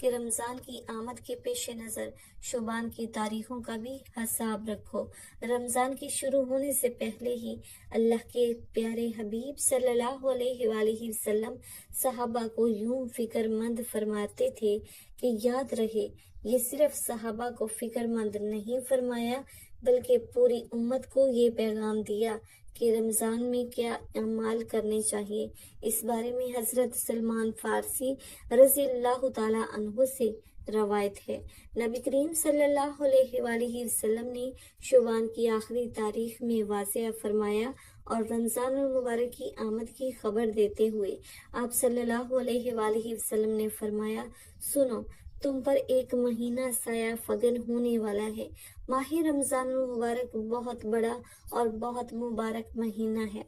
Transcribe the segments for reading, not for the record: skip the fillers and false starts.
کہ رمضان کی آمد کے پیش نظر شعبان کی تاریخوں کا بھی حساب رکھو۔ رمضان کی شروع ہونے سے پہلے ہی اللہ کے پیارے حبیب صلی اللہ علیہ وآلہ وسلم صحابہ کو یوں فکر مند فرماتے تھے کہ یاد رہے، یہ صرف صحابہ کو فکر مند نہیں فرمایا بلکہ پوری امت کو یہ پیغام دیا کہ رمضان میں کیا اعمال کرنے چاہیے۔ اس بارے میں حضرت سلمان فارسی رضی اللہ تعالیٰ عنہ سے روایت ہے، نبی کریم صلی اللہ علیہ وآلہ وسلم نے شعبان کی آخری تاریخ میں واضح فرمایا اور رمضان المبارک کی آمد کی خبر دیتے ہوئے آپ صلی اللہ علیہ وآلہ وسلم نے فرمایا، سنو، تم پر ایک مہینہ سایہ فگن ہونے والا ہے۔ ماہ رمضان المبارک بہت بڑا اور بہت مبارک مہینہ ہے۔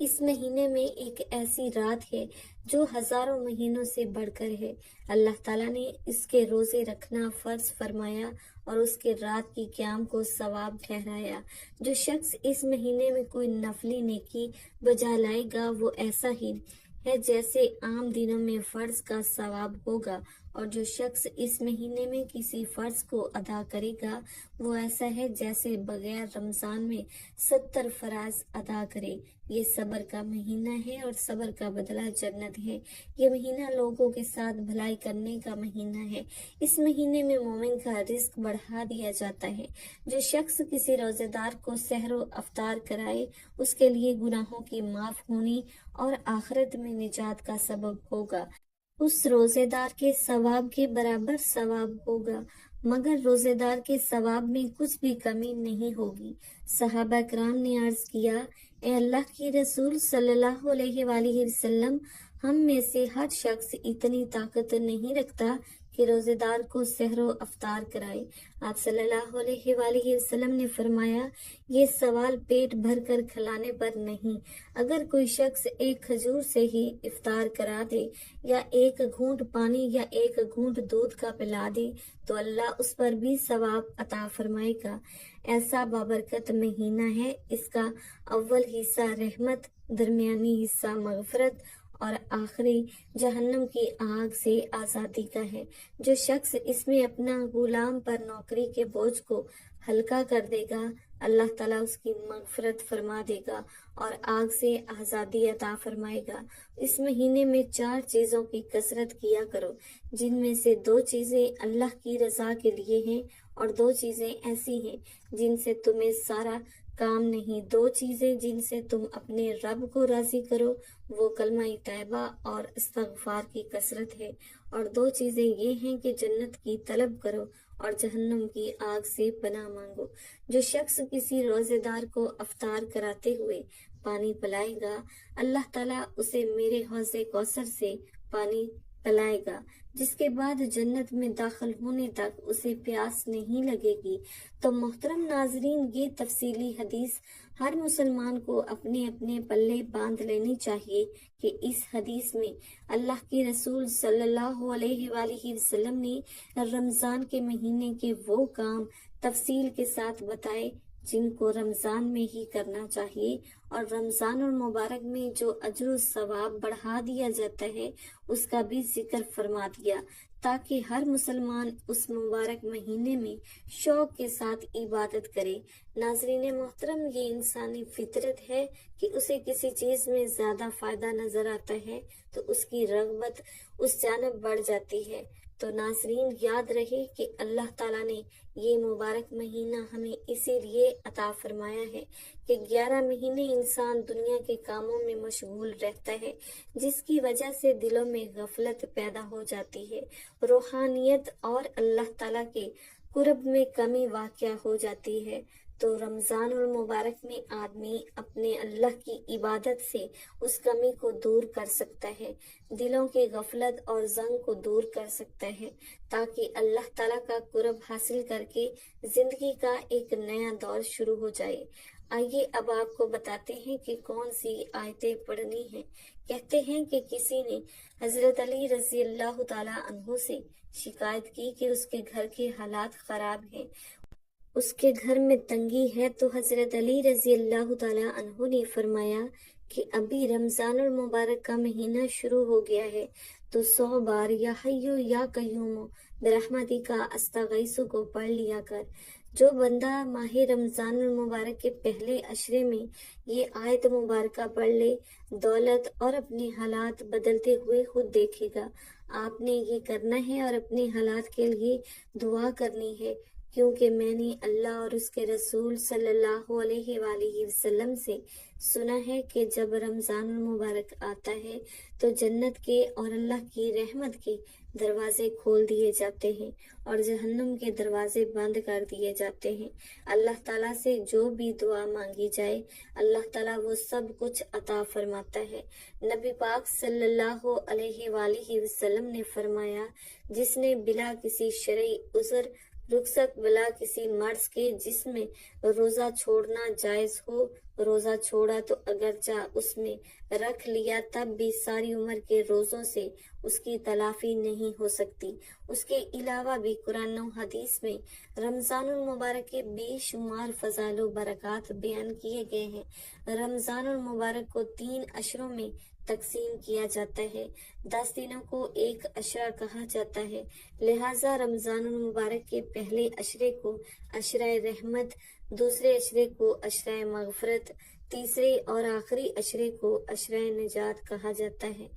اس مہینے میں ایک ایسی رات ہے جو ہزاروں مہینوں سے بڑھ کر ہے۔ اللہ تعالیٰ نے اس کے روزے رکھنا فرض فرمایا اور اس کے رات کی قیام کو ثواب ٹھہرایا۔ جو شخص اس مہینے میں کوئی نفلی نیکی بجا لائے گا وہ ایسا ہی ہے جیسے عام دنوں میں فرض کا ثواب ہوگا، اور جو شخص اس مہینے میں کسی فرض کو ادا کرے گا وہ ایسا ہے جیسے بغیر رمضان میں 70 فرائض ادا کرے۔ یہ صبر کا مہینہ ہے اور صبر کا بدلہ جنت ہے۔ یہ مہینہ لوگوں کے ساتھ بھلائی کرنے کا مہینہ ہے۔ اس مہینے میں مومن کا رزق بڑھا دیا جاتا ہے۔ جو شخص کسی روزے دار کو سحر و افطار کرائے اس کے لیے گناہوں کی معاف ہونی اور آخرت میں نجات کا سبب ہوگا۔ اس روزے دار کے ثواب کے برابر ثواب ہوگا، مگر روزے دار کے ثواب میں کچھ بھی کمی نہیں ہوگی۔ صحابہ کرام نے عرض کیا، اے اللہ کی رسول صلی اللہ علیہ وآلہ وسلم، ہم میں سے ہر شخص اتنی طاقت نہیں رکھتا کہ روزے دار کو سحر و افطار کرائے۔ آپ صلی اللہ علیہ وآلہ وسلم نے فرمایا، یہ سوال پیٹ بھر کر کھلانے پر نہیں۔ اگر کوئی شخص ایک کھجور سے ہی افطار کرا دے یا ایک گھونٹ پانی یا ایک گھونٹ دودھ کا پلا دے تو اللہ اس پر بھی ثواب عطا فرمائے گا۔ ایسا بابرکت مہینہ ہے، اس کا اول حصہ رحمت، درمیانی حصہ مغفرت اور آخری جہنم کی آگ سے آزادی کا ہے۔ جو شخص اس میں اپنا غلام پر نوکری کے بوجھ کو ہلکا کر دے گا اللہ تعالیٰ اس کی مغفرت فرما دے گا اور آگ سے آزادی عطا فرمائے گا۔ اس مہینے میں 4 چیزوں کی کثرت کیا کرو، جن میں سے 2 چیزیں اللہ کی رضا کے لیے ہیں اور 2 چیزیں ایسی ہیں جن سے تمہیں سارا کام نہیں۔ 2 چیزیں جن سے تم اپنے رب کو راضی کرو وہ کلمہ طیبہ اور استغفار کی کثرت ہے، اور 2 چیزیں یہ ہیں کہ جنت کی طلب کرو اور جہنم کی آگ سے پناہ مانگو۔ جو شخص کسی روزے دار کو افطار کراتے ہوئے پانی پلائے گا اللہ تعالیٰ اسے میرے حوض کوثر سے پانی پلائے گا، جس کے بعد جنت میں داخل ہونے تک اسے پیاس نہیں لگے گی۔ تو محترم ناظرین، یہ تفصیلی حدیث ہر مسلمان کو اپنے اپنے پلے باندھ لینی چاہیے کہ اس حدیث میں اللہ کے رسول صلی اللہ علیہ وآلہ وسلم نے رمضان کے مہینے کے وہ کام تفصیل کے ساتھ بتائے جن کو رمضان میں ہی کرنا چاہیے، اور رمضان المبارک میں جو اجر و ثواب بڑھا دیا جاتا ہے اس کا بھی ذکر فرما دیا، تاکہ ہر مسلمان اس مبارک مہینے میں شوق کے ساتھ عبادت کرے۔ ناظرین محترم، یہ انسانی فطرت ہے کہ اسے کسی چیز میں زیادہ فائدہ نظر آتا ہے تو اس کی رغبت اس جانب بڑھ جاتی ہے۔ تو ناظرین، یاد رہے کہ اللہ تعالیٰ نے یہ مبارک مہینہ ہمیں اسی لیے عطا فرمایا ہے کہ 11 مہینے انسان دنیا کے کاموں میں مشغول رہتا ہے، جس کی وجہ سے دلوں میں غفلت پیدا ہو جاتی ہے، روحانیت اور اللہ تعالیٰ کے قرب میں کمی واقع ہو جاتی ہے۔ تو رمضان المبارک میں آدمی اپنے اللہ کی عبادت سے اس کمی کو دور کر سکتا ہے، دلوں کی غفلت اور زنگ کو دور کر سکتا ہے، تاکہ اللہ تعالیٰ کا قرب حاصل کر کے زندگی کا ایک نیا دور شروع ہو جائے۔ آئیے اب آپ کو بتاتے ہیں کہ کون سی آیتیں پڑھنی ہیں۔ کہتے ہیں کہ کسی نے حضرت علی رضی اللہ تعالیٰ عنہ سے شکایت کی کہ اس کے گھر کے حالات خراب ہیں، اس کے گھر میں تنگی ہے، تو حضرت علی رضی اللہ تعالیٰ عنہ نے فرمایا کہ ابھی رمضان المبارک کا مہینہ شروع ہو گیا ہے تو 100 بار یا حیو یا قیوم برحمتی کا استغیث کو پڑھ لیا کر۔ جو بندہ ماہ رمضان المبارک کے پہلے عشرے میں یہ آیت مبارکہ پڑھ لے، دولت اور اپنے حالات بدلتے ہوئے خود دیکھے گا۔ آپ نے یہ کرنا ہے اور اپنے حالات کے لیے دعا کرنی ہے، کیونکہ میں نے اللہ اور اس کے رسول صلی اللہ علیہ وآلہ وسلم سے سنا ہے کہ جب رمضان المبارک آتا ہے تو جنت کے اور اللہ کی رحمت کے دروازے کھول دیے جاتے ہیں اور جہنم کے دروازے بند کر دیے جاتے ہیں۔ اللہ تعالیٰ سے جو بھی دعا مانگی جائے اللہ تعالیٰ وہ سب کچھ عطا فرماتا ہے۔ نبی پاک صلی اللہ علیہ وآلہ وسلم نے فرمایا، جس نے بلا کسی شرعی عذر رخصت بلا کسی مرض کے جس میں روزہ چھوڑنا جائز ہو روزہ چھوڑا تو اگرچہ اس میں رکھ لیا تب بھی ساری عمر کے روزوں سے اس کی تلافی نہیں ہو سکتی۔ اس کے علاوہ بھی قرآن و حدیث میں رمضان المبارک کے بے شمار فضائل و برکات بیان کیے گئے ہیں۔ رمضان المبارک کو 3 عشروں میں تقسیم کیا جاتا ہے۔ 10 دنوں کو ایک عشرہ کہا جاتا ہے، لہٰذا رمضان المبارک کے پہلے عشرے کو عشرہ رحمت، دوسرے عشرے کو عشرہ مغفرت، تیسرے اور آخری عشرے کو عشرہ نجات کہا جاتا ہے۔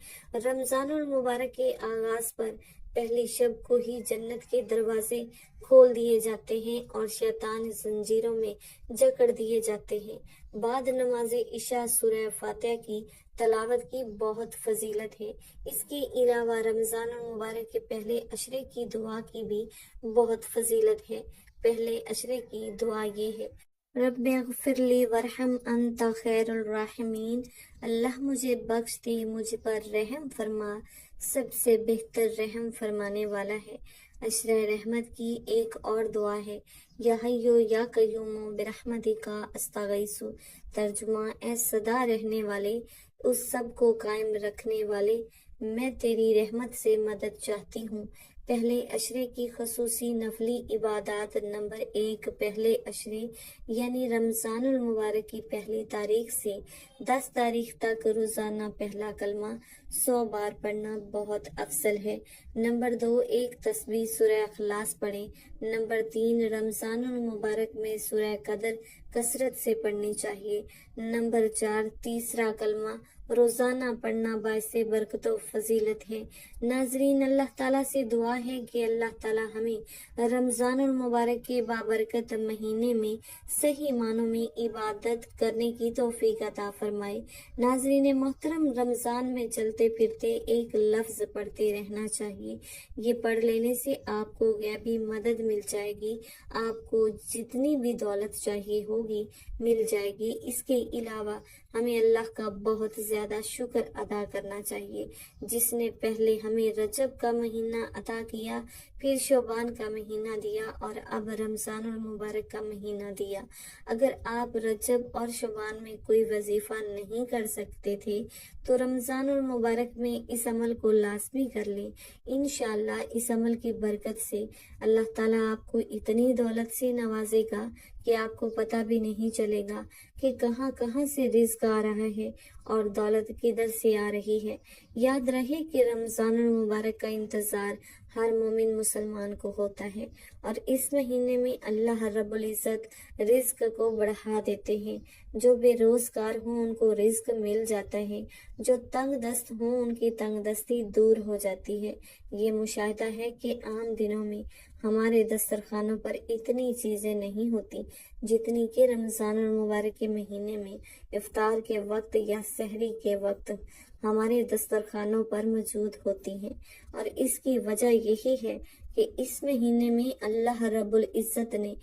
رمضان المبارک کے آغاز پر پہلی شب کو ہی جنت کے دروازے کھول دیے جاتے ہیں اور شیطان زنجیروں میں جکڑ دیے جاتے ہیں۔ بعد نماز عشاء سورہ فاتحہ کی تلاوت کی بہت فضیلت ہے۔ اس کے علاوہ رمضان المبارک کے پہلے عشرے کی دعا کی بھی بہت فضیلت ہے۔ پہلے عشرے کی دعا یہ ہے، رب اغفر لی ورحم انت خیر الراحمین، اللہ مجھے بخش دے، مجھ پر رحم فرما، سب سے بہتر رحم فرمانے والا ہے۔ عشرہ رحمت کی ایک اور دعا ہے، یا حیو یا قیوم برحمتک استغیث، ترجمہ، اے سدا رہنے والے، اس سب کو قائم رکھنے والے، میں تیری رحمت سے مدد چاہتی ہوں۔ پہلے عشرے کی خصوصی نفلی عبادات نمبر 1، پہلے عشرے یعنی رمضان المبارک کی پہلی تاریخ سے 10 تاریخ تک روزانہ پہلا کلمہ 100 بار پڑھنا بہت افضل ہے۔ نمبر 2، ایک تسبیح سورہ اخلاص پڑھیں۔ نمبر 3، رمضان المبارک میں سورہ قدر کثرت سے پڑھنی چاہیے۔ نمبر 4، تیسرا کلمہ روزانہ پڑھنا باعث برکت و فضیلت ہے۔ ناظرین، اللہ تعالیٰ سے دعا ہے کہ اللہ تعالیٰ ہمیں رمضان المبارک کے بابرکت مہینے میں صحیح معنوں میں عبادت کرنے کی توفیق عطا فرمائے۔ ناظرین محترم، رمضان میں چلتے پھرتے ایک لفظ پڑھتے رہنا چاہیے۔ یہ پڑھ لینے سے آپ کو غیبی مدد مل جائے گی، آپ کو جتنی بھی دولت چاہیے ہوگی مل جائے گی۔ اس کے علاوہ ہمیں اللہ کا بہت زیادہ شکر ادا کرنا چاہیے، جس نے پہلے ہمیں رجب کا مہینہ عطا کیا، پھر شعبان کا مہینہ دیا اور اب رمضان المبارک کا مہینہ دیا۔ اگر آپ رجب اور شعبان میں کوئی وظیفہ نہیں کر سکتے تھے تو رمضان المبارک میں اس عمل کو لازمی کر لیں۔ انشاءاللہ اس عمل کی برکت سے اللہ تعالیٰ آپ کو اتنی دولت سے نوازے گا کہ آپ کو پتہ بھی نہیں چلے گا کہ کہاں کہاں سے رزق آ رہا ہے اور دولت کدھر سے آ رہی ہے۔ یاد رہے کہ رمضان المبارک کا انتظار ہر مومن مسلمان کو ہوتا ہے اور اس مہینے میں اللہ رب العزت رزق کو بڑھا دیتے ہیں۔ جو بے روزگار ہوں ان کو رزق مل جاتا ہے، جو تنگ دست ہوں ان کی تنگ دستی دور ہو جاتی ہے۔ یہ مشاہدہ ہے کہ عام دنوں میں ہمارے دسترخوانوں پر اتنی چیزیں نہیں ہوتی جتنی کہ رمضان المبارک کے مہینے میں افطار کے وقت یا سحری کے وقت ہمارے دسترخوانوں پر موجود ہوتی ہیں، اور اس کی وجہ یہی ہے کہ اس مہینے میں اللہ رب العزت نے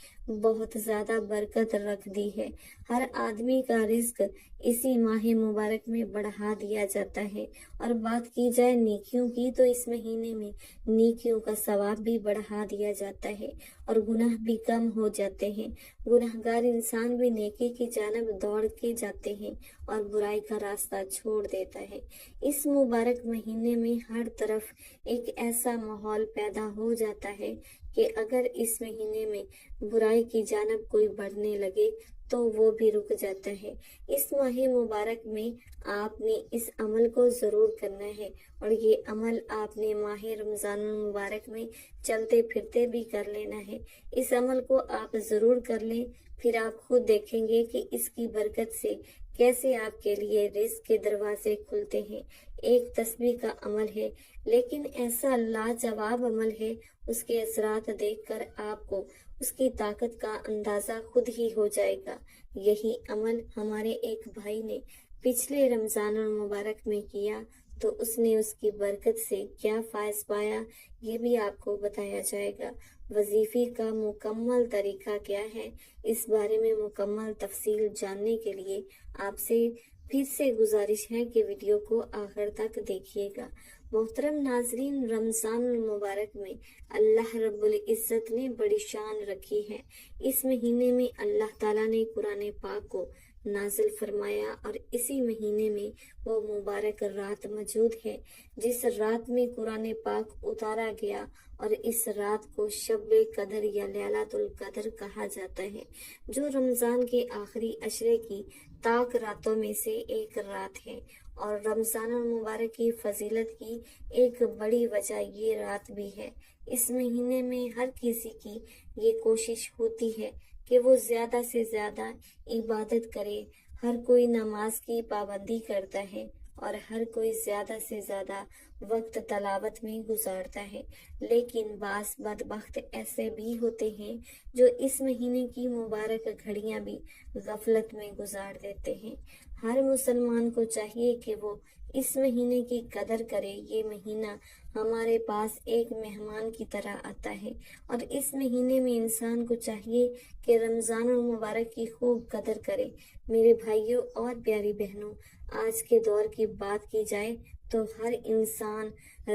بہت زیادہ برکت رکھ دی ہے۔ ہر آدمی کا رزق اسی ماہ مبارک میں بڑھا دیا جاتا ہے، اور بات کی جائے نیکیوں کی تو اس مہینے میں نیکیوں کا ثواب بھی بڑھا دیا جاتا ہے اور گناہ بھی کم ہو جاتے ہیں۔ گناہگار انسان بھی نیکی کی جانب دوڑ کے جاتے ہیں اور برائی کا راستہ چھوڑ دیتا ہے۔ اس مبارک مہینے میں ہر طرف ایک ایسا ماحول پیدا ہو جاتا ہے کہ اگر اس مہینے میں برائی کی جانب کوئی بڑھنے لگے تو وہ بھی رک جاتا ہے۔ اس ماہ مبارک میں آپ نے اس عمل کو ضرور کرنا ہے، اور یہ عمل آپ نے ماہ رمضان المبارک میں چلتے پھرتے بھی کر لینا ہے۔ اس عمل کو آپ ضرور کر لیں، پھر آپ خود دیکھیں گے کہ اس کی برکت سے کیسے آپ کے لیے رزق کے دروازے کھلتے ہیں۔ ایک تسبیح کا عمل ہے، لیکن ایسا لاجواب عمل ہے، اس کے اثرات دیکھ کر آپ کو اس کی طاقت کا اندازہ خود ہی ہو جائے گا۔ یہی عمل ہمارے ایک بھائی نے پچھلے رمضان المبارک میں کیا، تو اس نے اس کی برکت سے کیا فائز پایا، یہ بھی آپ کو بتایا جائے گا۔ وظیفے کا مکمل طریقہ کیا ہے، اس بارے میں مکمل تفصیل جاننے کے لیے آپ سے پھر سے گزارش ہے کہ ویڈیو کو آخر تک دیکھیے گا۔ محترم ناظرین، رمضان المبارک میں اللہ رب العزت نے بڑی شان رکھی ہے۔ اس مہینے میں اللہ تعالیٰ نے قرآن پاک کو نازل فرمایا، اور اسی مہینے میں وہ مبارک رات موجود ہے جس رات میں قرآن پاک اتارا گیا، اور اس رات کو شب قدر یا لیلۃ القدر کہا جاتا ہے، جو رمضان کے آخری عشرے کی طاق راتوں میں سے ایک رات ہے۔ اور رمضان المبارک کی فضیلت کی ایک بڑی وجہ یہ رات بھی ہے۔ اس مہینے میں ہر کسی کی یہ کوشش ہوتی ہے کہ وہ زیادہ سے زیادہ عبادت کرے، ہر کوئی نماز کی پابندی کرتا ہے، اور ہر کوئی زیادہ سے زیادہ وقت تلاوت میں گزارتا ہے، لیکن بعض بدبخت ایسے بھی ہوتے ہیں جو اس مہینے کی مبارک گھڑیاں بھی غفلت میں گزار دیتے ہیں۔ ہر مسلمان کو چاہیے کہ وہ اس مہینے کی قدر کرے۔ یہ مہینہ ہمارے پاس ایک مہمان کی طرح آتا ہے، اور اس مہینے میں انسان کو چاہیے کہ رمضان المبارک کی خوب قدر کرے۔ میرے بھائیوں اور پیاری بہنوں، آج کے دور کی بات کی جائے تو ہر انسان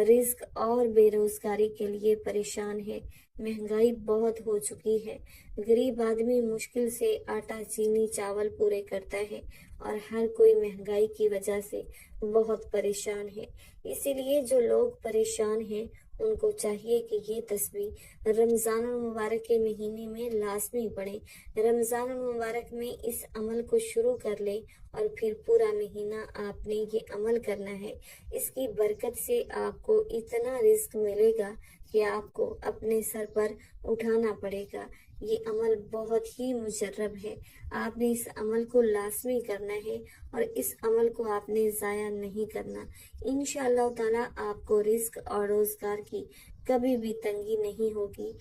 رزق اور بے روزگاری کے لیے پریشان ہے۔ مہنگائی بہت ہو چکی ہے، غریب آدمی مشکل سے آٹا چینی چاول پورے کرتا ہے، اور ہر کوئی مہنگائی کی وجہ سے بہت پریشان ہے۔ اسی لیے جو لوگ پریشان ہیں ان کو چاہیے کہ یہ تسبیح رمضان المبارک کے مہینے میں لازمی پڑھیں۔ رمضان المبارک میں اس عمل کو شروع کر لیں، اور پھر پورا مہینہ آپ نے یہ عمل کرنا ہے۔ اس کی برکت سے آپ کو اتنا رزق ملے گا کہ آپ کو اپنے سر پر اٹھانا پڑے گا۔ یہ عمل بہت ہی مجرب ہے، آپ نے اس عمل کو لازمی کرنا ہے، اور اس عمل کو آپ نے ضائع نہیں کرنا۔ انشاءاللہ تعالیٰ آپ کو رزق اور روزگار کی کبھی بھی تنگی نہیں ہوگی،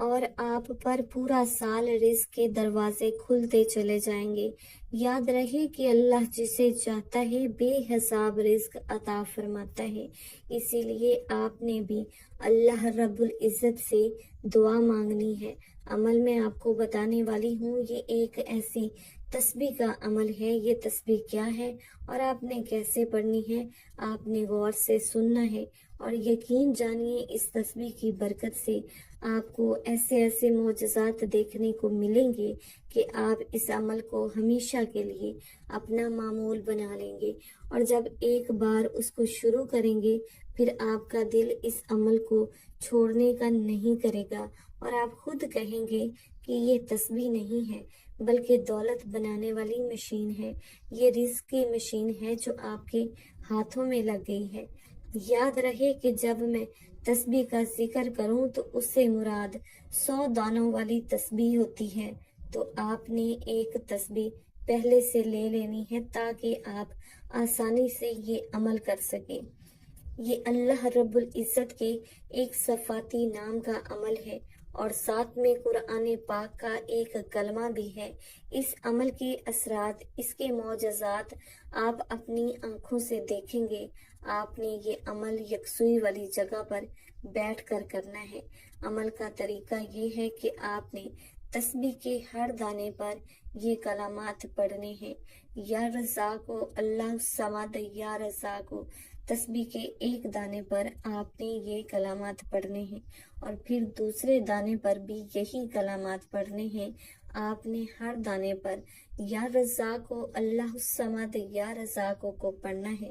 اور آپ پر پورا سال رزق کے دروازے کھلتے چلے جائیں گے۔ یاد رہے کہ اللہ جسے چاہتا ہے بے حساب رزق عطا فرماتا ہے۔ اسی لیے آپ نے بھی اللہ رب العزت سے دعا مانگنی ہے۔ عمل میں آپ کو بتانے والی ہوں، یہ ایک ایسی تسبیح کا عمل ہے۔ یہ تسبیح کیا ہے اور آپ نے کیسے پڑھنی ہے، آپ نے غور سے سننا ہے، اور یقین جانیے اس تسبیح کی برکت سے آپ کو ایسے ایسے معجزات دیکھنے کو ملیں گے کہ آپ اس عمل کو ہمیشہ کے لیے اپنا معمول بنا لیں گے، اور جب ایک بار اس کو شروع کریں گے پھر آپ کا دل اس عمل کو چھوڑنے کا نہیں کرے گا، اور آپ خود کہیں گے کہ یہ تسبیح نہیں ہے بلکہ دولت بنانے والی مشین ہے، یہ رزق کی مشین ہے جو آپ کے ہاتھوں میں لگ گئی ہے۔ یاد رہے کہ جب میں تسبیح کا ذکر کروں تو اس سے مراد 100 دانوں والی تسبیح ہوتی ہے، تو آپ نے ایک تسبیح پہلے سے لے لینی ہے تاکہ آپ آسانی سے یہ عمل کر سکیں۔ یہ اللہ رب العزت کے ایک صفاتی نام کا عمل ہے، اور ساتھ میں قرآن پاک کا ایک کلمہ بھی ہے۔ اس عمل کے اثرات، اس کے معجزات آپ اپنی آنکھوں سے دیکھیں گے۔ آپ نے یہ عمل یکسوئی والی جگہ پر بیٹھ کر کرنا ہے۔ عمل کا طریقہ یہ ہے کہ آپ نے تسبیح کے ہر دانے پر یہ کلمات پڑھنے ہیں۔ یا رزاقو اللہ الصمد یا رزاقو، تسبیح کے ایک دانے پر آپ نے یہ کلمات پڑھنے ہیں، اور پھر دوسرے دانے پر بھی یہی کلمات پڑھنے ہیں۔ آپ نے ہر دانے پر یا رزاقو اللہ الصمد یا رزاقو کو پڑھنا ہے۔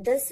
10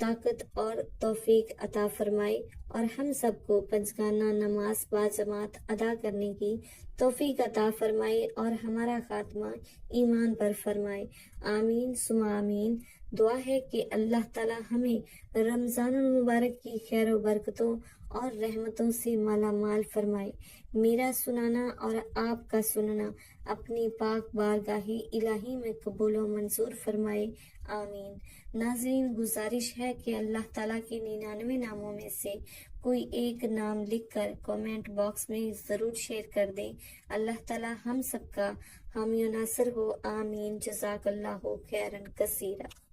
طاقت اور توفیق عطا فرمائے اور ہم سب کو پنجگانہ نماز باجماعت ادا کرنے کی توفیق عطا فرمائے اور ہمارا خاتمہ ایمان پر فرمائے، آمین ثم آمین۔ دعا ہے کہ اللہ تعالی ہمیں رمضان المبارک کی خیر و برکتوں اور رحمتوں سے مالا مال فرمائے۔ میرا سنانا اور آپ کا سننا اپنی پاک بارگاہ الہی میں قبول و منظور فرمائے، آمین۔ ناظرین، گزارش ہے کہ اللہ تعالیٰ کے 99 ناموں میں سے کوئی ایک نام لکھ کر کامنٹ باکس میں ضرور شیئر کر دیں۔ اللہ تعالیٰ ہم سب کا حامی و ناصر ہو، آمین۔ جزاک اللہ خیرا کثیرا۔